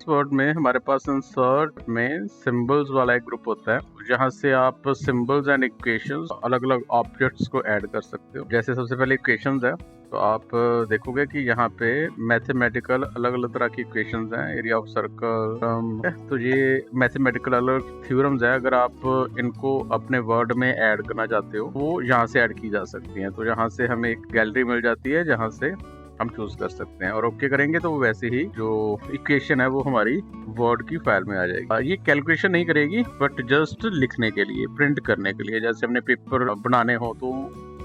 Word में हमारे पास insert में सिंबल्स वाला एक ग्रुप होता है, जहाँ से आप सिंबल्स एंड इक्वेशंस अलग अलग ऑब्जेक्ट्स को ऐड कर सकते हो। जैसे सबसे पहले इक्वेशंस है, तो आप देखोगे कि यहाँ पे मैथमेटिकल अलग अलग तरह की इक्वेशंस हैं, एरिया ऑफ सर्कल, तो ये मैथमेटिकल अलग थ्योरम्स है। अगर आप इनको अपने वर्ड में ऐड करना चाहते हो वो यहाँ से ऐड की जा सकती हैं। तो यहाँ से हमें एक गैलरी मिल जाती है जहाँ से हम चूज कर सकते हैं, और ओके करेंगे तो वैसे ही जो इक्वेशन है वो हमारी वर्ड की फाइल में आ जाएगी। ये कैलकुलेशन नहीं करेगी, बट जस्ट लिखने के लिए, प्रिंट करने के लिए, जैसे हमने पेपर बनाने हो तो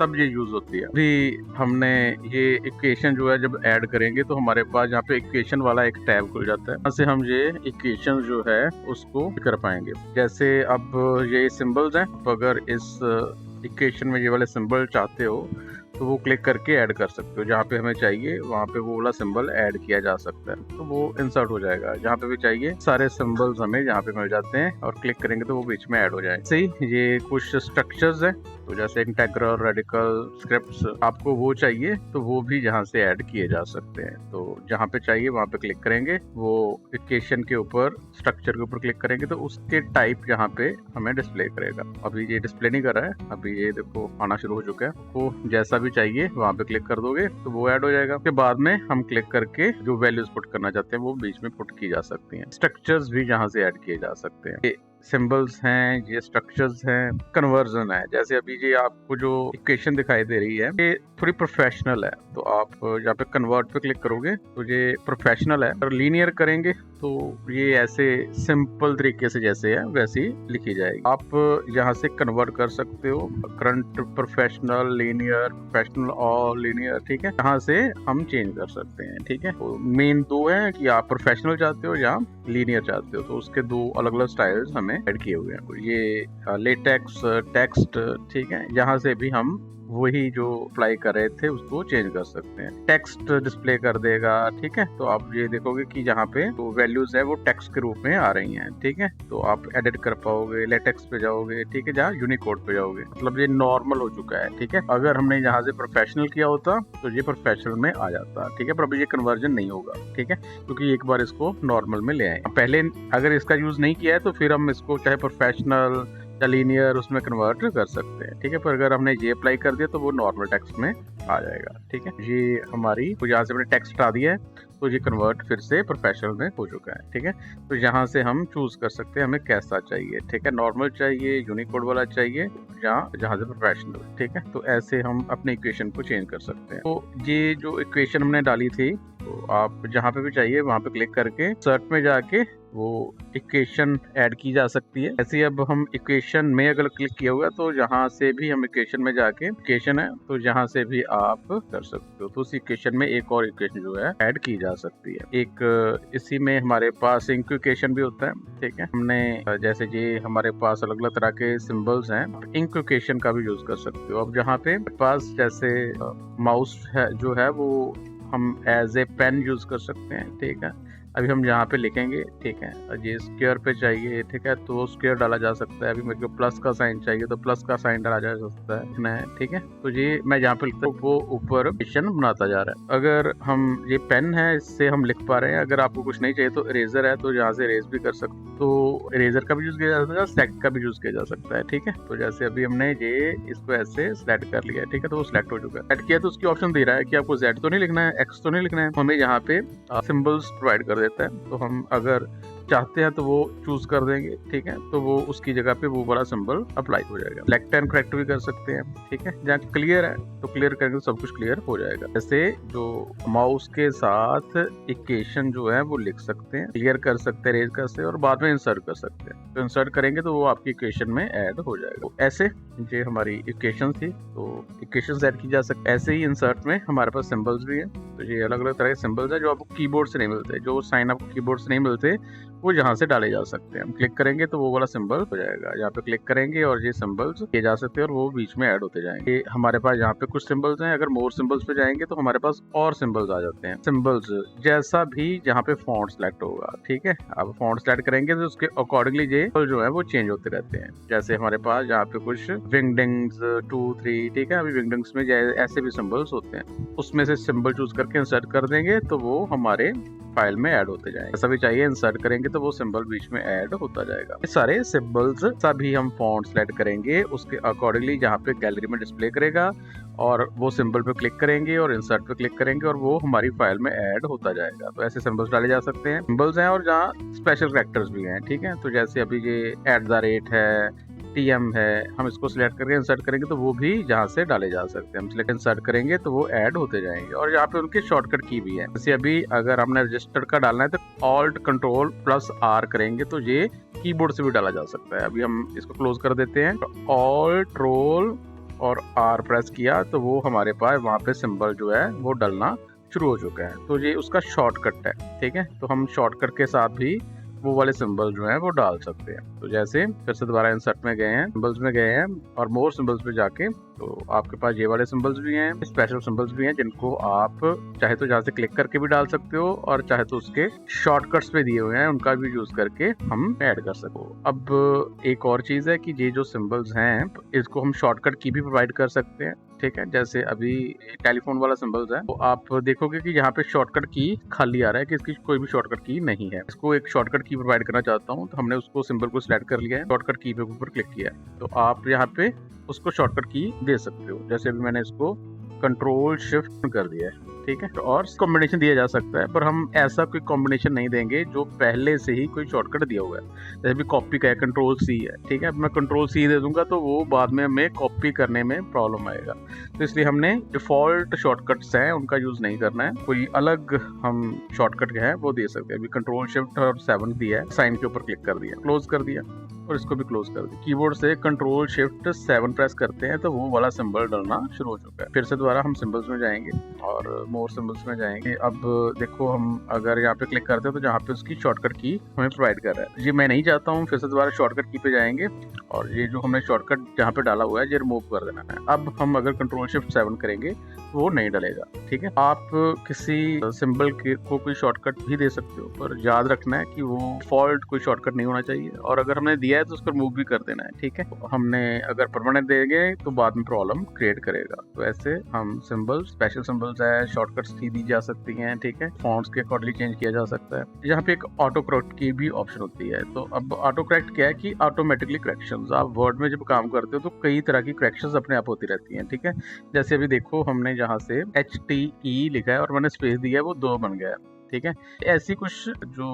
तब ये यूज होती है। अभी हमने ये इक्वेशन जो है जब ऐड करेंगे तो हमारे पास यहाँ पे इक्वेशन वाला एक टैब खुल जाता है, यहाँ से हम ये इक्वेशन जो है उसको कर पाएंगे। जैसे अब ये सिंबल्स हैं, अगर इस इक्वेशन में ये वाले सिंबल चाहते हो तो वो क्लिक करके ऐड कर सकते हो। जहाँ पे हमें चाहिए वहाँ पे वो वाला सिंबल ऐड किया जा सकता है, तो वो इंसर्ट हो जाएगा। जहाँ पे भी चाहिए सारे सिंबल्स हमें यहाँ पे मिल जाते हैं, और क्लिक करेंगे तो वो बीच में ऐड हो जाएगा। सही, ये कुछ स्ट्रक्चर्स है, तो जैसे इंटेग्रल, रेडिकल, स्क्रिप्ट्स, आपको वो चाहिए तो वो भी यहाँ से ऐड किए जा सकते हैं। तो जहाँ पे चाहिए वहाँ पे क्लिक करेंगे, वो इक्वेशन के ऊपर, स्ट्रक्चर के ऊपर क्लिक करेंगे तो उसके टाइप यहाँ पे हमें डिस्प्ले करेगा। अभी ये डिस्प्ले नहीं कर रहा है, अभी ये देखो आना शुरू हो चुका है। तो जैसा भी चाहिए वहाँ पे क्लिक कर दोगे तो वो ऐड हो जाएगा। उसके बाद में हम क्लिक करके जो वैल्यूज पुट करना चाहते हैं वो बीच में पुट की जा सकती हैं। स्ट्रक्चर्स भी यहाँ से ऐड किए जा सकते हैं। सिंबल्स हैं, ये स्ट्रक्चर्स हैं, कन्वर्जन है। जैसे अभी ये आपको जो इक्वेशन दिखाई दे रही है ये थोड़ी प्रोफेशनल है, तो आप यहाँ पे कन्वर्ट पे क्लिक करोगे तो ये प्रोफेशनल है। और लीनियर करेंगे तो ये ऐसे सिंपल तरीके से जैसे है वैसे ही लिखी जाएगी। आप यहाँ से कन्वर्ट कर सकते हो, करंट, प्रोफेशनल, लीनियर, प्रोफेशनल और लीनियर, ठीक है। यहाँ से हम चेंज कर सकते हैं, ठीक है। तो मेन दो है कि आप प्रोफेशनल चाहते हो या लीनियर चाहते हो, तो उसके दो अलग अलग स्टाइल्स हमें ऐड किए हुए हैं। ये लेटेक्स, टेक्स्ट, ठीक है, यहाँ से भी हम वही जो अप्लाई कर रहे थे उसको चेंज कर सकते हैं। टेक्स्ट डिस्प्ले कर देगा, ठीक है। तो आप ये देखोगे कि यहाँ पे तो वैल्यूज है वो टेक्स्ट के रूप में आ रही हैं, ठीक है। तो आप एडिट कर पाओगे, लेटेक्स पे जाओगे, ठीक है, जहाँ यूनिकोड पे जाओगे, मतलब ये नॉर्मल हो चुका है, ठीक है। अगर हमने यहाँ से प्रोफेशनल किया होता तो ये प्रोफेशनल में आ जाता, ठीक है, पर अभी ये कन्वर्जन नहीं होगा, ठीक है, क्योंकि एक बार इसको नॉर्मल में ले आए। पहले अगर इसका यूज नहीं किया है तो फिर हम इसको चाहे प्रोफेशनल या लीनियर उसमें कन्वर्ट कर सकते हैं, ठीक है। पर अगर हमने ये अप्लाई कर दिया तो वो नॉर्मल टेक्स्ट में आ जाएगा, ठीक है। ये हमारी तो यहाँ से हमने टेक्स्ट हटा दिया है तो ये कन्वर्ट फिर से प्रोफेशनल में हो चुका है, ठीक है। तो यहाँ से हम चूज कर सकते हैं हमें कैसा चाहिए, ठीक है, नॉर्मल चाहिए, यूनिकोड वाला चाहिए, या जहाँ से प्रोफेशनल, ठीक है। तो ऐसे हम अपने इक्वेशन को चेंज कर सकते हैं। तो ये जो इक्वेशन हमने डाली थी, तो आप जहाँ पे भी चाहिए वहाँ पे क्लिक करके सर्च में जाके वो इक्वेशन ऐड की जा सकती है। ऐसे अब हम इक्वेशन में अगर क्लिक किया हुआ तो यहाँ से भी हम इक्वेशन में जाके, इक्वेशन है तो यहाँ से भी आप कर सकते हो। तो उस इक्वेशन में एक और इक्वेशन जो है ऐड की जा सकती है। एक इसी में हमारे पास इंक्विकेशन भी होता है, ठीक है। हमने जैसे ये हमारे पास अलग अलग तरह के सिंबल्स हैं, इंक्विकेशन का भी यूज कर सकते हो। अब जहाँ पे पास जैसे माउस है जो है वो हम एज ए पेन यूज कर सकते हैं, ठीक है। अभी हम यहाँ पे लिखेंगे, ठीक है, ये स्क्वायर पे चाहिए, ठीक है, तो स्क्वायर डाला जा सकता है। अभी मेरे को प्लस का साइन चाहिए तो प्लस का साइन डाला जा सकता है, ठीक है। तो ये मैं यहाँ पे लिखता हूँ, वो ऊपर क्वेश्चन बनाता जा रहा है। अगर हम ये पेन है इससे हम लिख पा रहे हैं। अगर आपको कुछ नहीं चाहिए तो इरेजर है, तो यहाँ से इरेज भी कर सकते, तो इरेजर का भी यूज किया जा सकता है, सेलेक्ट का भी यूज किया जा सकता है, ठीक है। तो जैसे अभी हमने ये इसको ऐसे सिलेक्ट कर लिया, ठीक है, तो वो सिलेक्ट हो चुका है। सेलेक्ट किया तो उसकी ऑप्शन दे रहा है कि आपको जेड तो नहीं लिखना है, एक्स तो नहीं लिखना है, हमें यहाँ पे सिंबल्स प्रोवाइड कर देता है। तो हम अगर चाहते हैं तो वो चूज कर देंगे, ठीक है, तो वो उसकी जगह पे वो वाला सिंबल अप्लाई हो जाएगा। सिलेक्ट एंड करेक्ट भी कर सकते हैं, ठीक है। जहाँ क्लियर है तो क्लियर करेंगे तो सब कुछ क्लियर हो जाएगा। जैसे जो माउस के साथ इक्वेशन जो है वो लिख सकते हैं, क्लियर कर सकते हैं, रेज कर सकते हैं, और बाद में इंसर्ट कर सकते हैं। तो इंसर्ट करेंगे तो वो आपकी इक्वेशन में ऐड हो जाएगा। तो ऐसे ये हमारी इक्वेशन थी, तो इक्वेशन ऐड की जा सकती है। ऐसे ही इंसर्ट में हमारे पास सिंबल्स भी है, तो ये अलग अलग तरह के सिंबल्स है जो आपको कीबोर्ड से नहीं मिलते, जो साइन आपको कीबोर्ड से नहीं मिलते वो यहाँ से डाले जा सकते हैं। हम क्लिक करेंगे तो वो वाला सिंबल हो जाएगा, यहाँ पे क्लिक करेंगे और ये सिंबल्स किए जा सकते हैं और वो बीच में ऐड होते जाएंगे। हमारे पास यहाँ पे कुछ सिंबल्स हैं, अगर मोर सिंबल्स पे जाएंगे तो हमारे पास और सिंबल्स आ जाते हैं। सिंबल्स जैसा भी यहाँ पे फॉन्ट सेलेक्ट होगा, ठीक है, अब फॉन्ट सेलेक्ट करेंगे तो उसके अकॉर्डिंगली ये जो है वो चेंज होते रहते हैं। जैसे हमारे पास यहाँ पे कुछ विंगडिंग्स 2, 3, ठीक है, अभी विंगडिंग्स में ऐसे भी सिंबल्स होते हैं, उसमें से सिंबल चूज करके इंसर्ट कर देंगे तो वो हमारे फाइल में ऐड होते जाएंगे। जैसा भी चाहिए इंसर्ट करेंगे तो वो सिंबल बीच में ऐड होता जाएगा। ये सारे सिंबल्स सभी हम फॉन्ट सेलेक्ट करेंगे, उसके अकॉर्डिंगली जहाँ पे गैलरी में डिस्प्ले करेगा और वो सिंबल पे क्लिक करेंगे और इंसर्ट पे क्लिक करेंगे और वो हमारी फाइल में ऐड होता जाएगा। तो ऐसे सिंबल्स डाले जा सकते हैं, सिंबल्स हैं और जहाँ स्पेशल कैरेक्टर्स भी हैं। ठीक है, तो जैसे अभी ये @ है, TM है, हम इसको सिलेक्ट करके इंसर्ट करेंगे तो वो भी जहाँ से डाले जा सकते हैं। हम सिलेक्ट इंसर्ट करेंगे तो वो ऐड होते जाएंगे और यहाँ पे उनके शॉर्टकट की भी है। जैसे अभी अगर हमने रजिस्टर्ड का डालना है तो Alt Ctrl + R करेंगे तो ये कीबोर्ड से भी डाला जा सकता है। अभी हम इसको क्लोज कर देते हैं, तो Alt Ctrl और R प्रेस किया तो वो हमारे पास वहाँ पे सिंबल जो है वो डलना शुरू हो चुका है। तो ये उसका शॉर्टकट है। ठीक है, तो हम शॉर्टकट के साथ भी वो वाले सिंबल जो हैं वो डाल सकते हैं। तो जैसे फिर से दोबारा इंसर्ट में गए हैं, सिंबल्स में गए हैं और मोर सिंबल्स पे जाके तो आपके पास ये वाले सिंबल्स भी हैं, स्पेशल सिंबल्स भी हैं जिनको आप चाहे तो जहाँ से क्लिक करके भी डाल सकते हो और चाहे तो उसके शॉर्टकट्स पे दिए हुए हैं उनका भी यूज करके हम ऐड कर सकते हो। अब एक और चीज है कि ये जो सिंबल्स हैं इसको हम शॉर्टकट की भी प्रोवाइड कर सकते हैं। ठीक है, जैसे अभी टेलीफोन वाला सिंबल्स है तो आप देखोगे कि यहाँ पे शॉर्टकट की खाली आ रहा है कि इसकी कोई भी शॉर्टकट की नहीं है। इसको एक शॉर्टकट की प्रोवाइड करना चाहता हूँ तो हमने उसको सिंबल को सिलेक्ट कर लिया है, शॉर्टकट की पे ऊपर क्लिक किया है तो आप यहाँ पे उसको शॉर्टकट की दे सकते हो। जैसे अभी मैंने इसको Ctrl+Shift कर दिया है। ठीक है, और कॉम्बिनेशन दिया जा सकता है पर हम ऐसा कोई कॉम्बिनेशन नहीं देंगे जो पहले से ही कोई शॉर्टकट दिया हुआ है। जैसे भी कॉपी का है Ctrl+C है। ठीक है, अब मैं Ctrl+C दे दूंगा तो वो बाद में हमें कॉपी करने में प्रॉब्लम आएगा। तो इसलिए हमने डिफॉल्ट शॉर्टकट्स हैं उनका यूज नहीं करना है, कोई अलग हम शॉर्टकट है वो दे सकते हैं। अभी Ctrl+Shift और 7 दिया है, साइन के ऊपर क्लिक कर दिया, क्लोज कर दिया और इसको भी क्लोज कर दिया। कीबोर्ड से Ctrl+Shift+7 प्रेस करते हैं तो वो वाला सिंबल डलना शुरू हो चुका है। फिर से दोबारा हम सिंबल्स में जाएंगे और मोर सिंबल्स में जाएंगे। अब देखो हम अगर यहाँ पे क्लिक करते हैं तो जहाँ पे उसकी शॉर्टकट की हमें प्रोवाइड कर रहा है, ये मैं नहीं चाहता हूँ। फिर से दोबारा शॉर्टकट की पे जाएंगे और ये जो हमने शॉर्टकट जहाँ पे डाला हुआ है ये रिमूव कर देना है। अब हम अगर Ctrl+Shift+7 करेंगे तो वो नहीं डलेगा। ठीक है, आप किसी सिंबल को कोई शॉर्टकट भी दे सकते हो पर याद रखना है कि वो डिफॉल्ट कोई शॉर्टकट नहीं होना चाहिए और अगर हमने दिया है तो उसको रिमूव भी कर देना है। ठीक है, हमने अगर परमानेंट देंगे तो बाद में प्रॉब्लम क्रिएट करेगा। तो ऐसे हम सिंबल्स, स्पेशल सिंबल्स है, शॉर्टकट्स की दी जा सकती हैं। ठीक है, फॉन्ट्स के अकॉर्डिंगली चेंज किया जा सकता है। यहाँ पे एक ऑटो करेक्ट की भी ऑप्शन होती है। तो अब ऑटो करेक्ट क्या है कि ऑटोमेटिकली करेक्शंस, आप वर्ड में जब काम करते हो तो कई तरह की करेक्शंस अपने आप होती रहती हैं। ठीक है, जैसे अभी देखो हमने जहाँ से HTE लिखा है और मैंने स्पेस दिया है वो 2 बन गया है। ठीक है, ऐसी कुछ जो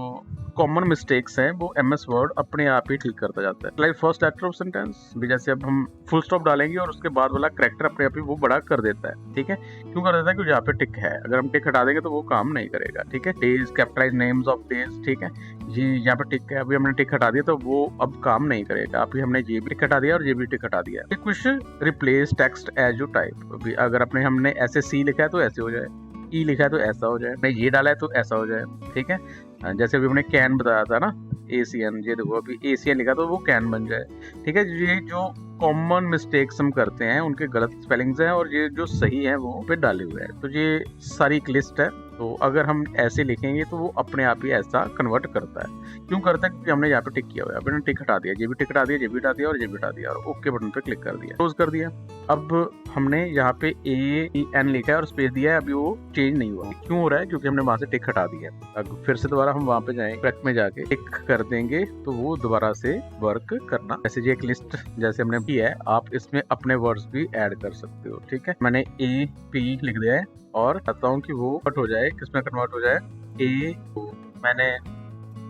कॉमन मिस्टेक्स हैं वो MS वर्ड अपने आप ही ठीक करता जाता है। Like first letter of sentence भी जैसे अब हम फुल स्टॉप डालेंगे और उसके बाद वाला कैरेक्टर अपने आप ही वो बड़ा कर देता है। ठीक है, क्यों कर देता है? क्योंकि यहाँ पे टिक है, अगर हम टिक हटा देंगे तो वो काम नहीं करेगा। ठीक है, days, capitalize names of days. ठीक है जी, यहाँ पे टिक है, अभी हमने टिक हटा दिया तो वो अब काम नहीं करेगा। अभी हमने ये भी टिक हटा दिया और ये भी टिक हटा दिया। कुछ replace text as you type, अभी अगर हमने ऐसे C लिखा है तो ऐसे हो जाए, E लिखा है तो ऐसा हो जाए, नहीं ये डाला है तो ऐसा हो जाए। ठीक है, जैसे अभी हमने कैन बताया था ना, ACN, ये देखो अभी ACN लिखा तो वो कैन बन जाए। ठीक है, ये जो कॉमन मिस्टेक्स हम करते हैं उनके गलत स्पेलिंग्स हैं और ये जो सही है वो पे डाले हुए हैं। तो ये सारी एक लिस्ट है। तो अगर हम ऐसे लिखेंगे तो वो अपने आप ही ऐसा कन्वर्ट करता है। क्यों करता है? क्योंकि हमने यहाँ पे टिक किया हुआ है। हमने टिक हटा दिया, ये भी टिक हटा दिया, ये भी हटा दिया और ये भी हटा दिया और ओके बटन पे क्लिक कर दिया, क्लोज कर दिया। अब हमने यहाँ पे AEN लिखा है और स्पेस दिया है, अभी वो चेंज नहीं हुआ। क्यों हो रहा है? क्योंकि हमने वहां से टिक हटा दिया। अब फिर से दोबारा हम वहां पे जाएंगे, करेक्ट में जाके टिक कर देंगे तो वो दोबारा से वर्क करना। ऐसे ये एक लिस्ट जैसे हमने की है, आप इसमें अपने वर्ड्स भी ऐड कर सकते हो। ठीक है, मैंने AP लिख दिया है और चाहता हूँ कि वो कट हो जाए, किसमें कन्वर्ट हो जाए, मैंने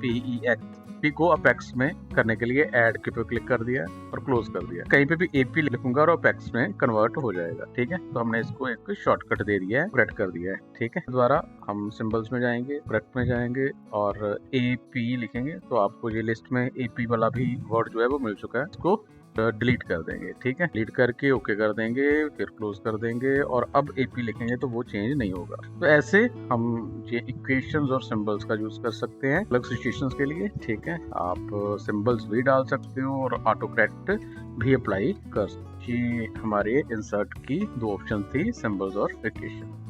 PEX को अपेक्स में करने के लिए ऐड के पे क्लिक कर दिया और क्लोज कर दिया। कहीं पे भी AP लिखूंगा और अपेक्स में कन्वर्ट हो जाएगा। ठीक है, तो हमने इसको एक शॉर्टकट दे दिया है, करेक्ट कर दिया है। ठीक है, दोबारा हम सिंबल्स में जाएंगे, करेक्ट में जाएंगे और AP लिखेंगे तो आपको ये लिस्ट में AP वाला भी वर्ड जो है वो मिल चुका है, इसको डिलीट कर देंगे। ठीक है, डिलीट करके ओके कर देंगे, फिर क्लोज कर देंगे और अब AP लिखेंगे तो वो चेंज नहीं होगा। तो ऐसे हम ये इक्वेशंस और सिंबल्स का यूज कर सकते हैं अलग सिचुएशंस के लिए। ठीक है, आप सिंबल्स भी डाल सकते हो और ऑटो करेक्ट भी अप्लाई कर सकते हो। ये हमारे इंसर्ट की 2 ऑप्शन थी, सिंबल्स और इक्वेशन।